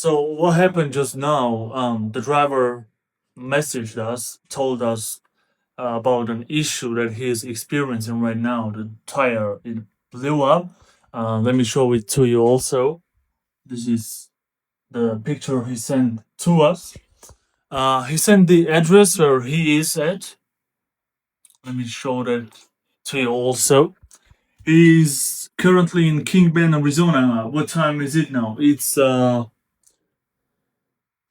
So what happened just now? The driver messaged us, told us about an issue that he is experiencing right now. The tire it blew up. Let me show it to you. Also, this is the picture he sent to us. He sent the address where he is at. Let me show that to you also. He's currently in Kingman, Arizona. What time is it now? It's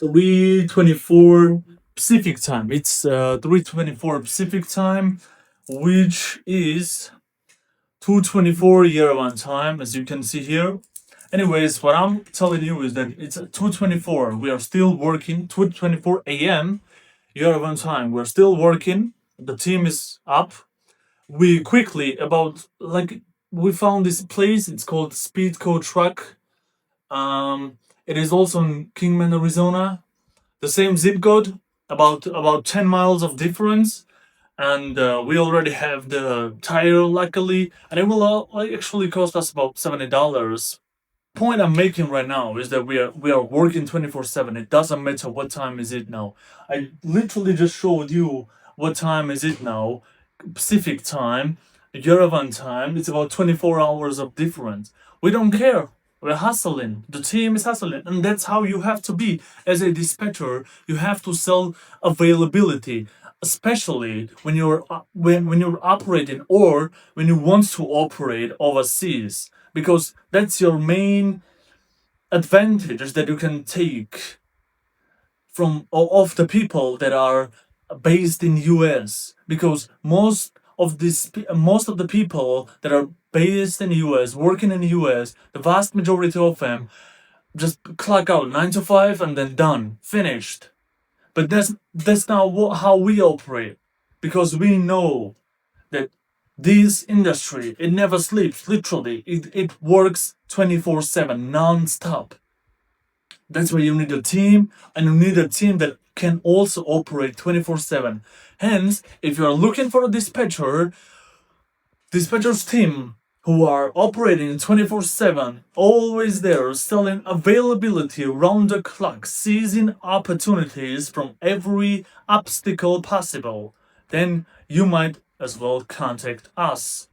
3:24 Pacific time. It's 3:24 Pacific time, which is 2:24 Yerevan time, as you can see here. Anyways, what I'm telling you is that it's 2:24. We are still working. 2:24 a.m. Yerevan time. We're still working. The team is up. We quickly we found this place. It's called Speedco Truck. It is also in Kingman, Arizona. The same zip code, about 10 miles of difference, and we already have the tire, luckily, and it will actually cost us about $70. Point I'm making right now is that we are working 24/7. It doesn't matter what time is it now. I literally just showed you what time is it now, Pacific time, Yerevan time. It's about 24 hours of difference. We don't care. We're hustling. The team is hustling, and that's how you have to be as a dispatcher. You have to sell availability, especially when you're operating or when you want to operate overseas, because that's your main advantage is that you can take from of the people that are based in US, because most of the people that are based in US, working in US, the vast majority of them just clock out 9 to 5 and then done, finished. But that's not how we operate, because we know that this industry, it never sleeps. Literally, it works 24/7 non-stop. That's why you need a team, and you need a team that can also operate 24/7. Hence, if you are looking for a dispatcher's team who are operating 24/7, always there, selling availability around the clock, seizing opportunities from every obstacle possible, then you might as well contact us.